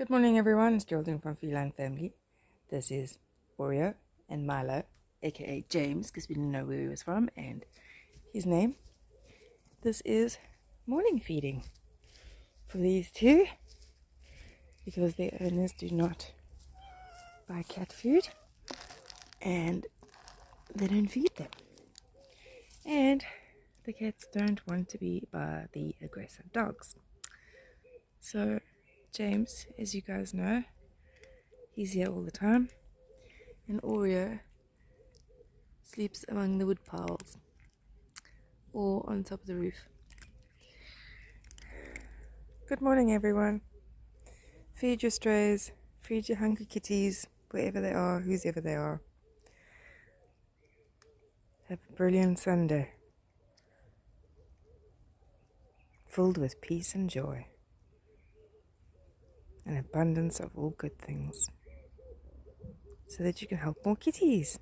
Good morning, everyone. It's Geraldine from Feline Family. This is Oreo and Milo, aka James, because we didn't know where he was from and his name. This is morning feeding for these two because their owners do not buy cat food and they don't feed them. And the cats don't want to be by the aggressive dogs. So, James, as you guys know, he's here all the time, and Oreo sleeps among the wood piles or on top of the roof. Good morning, everyone. Feed your strays, feed your hungry kitties, wherever they are, whosever they are. Have a brilliant Sunday, filled with peace and joy, an abundance of all good things, so that you can help more kitties.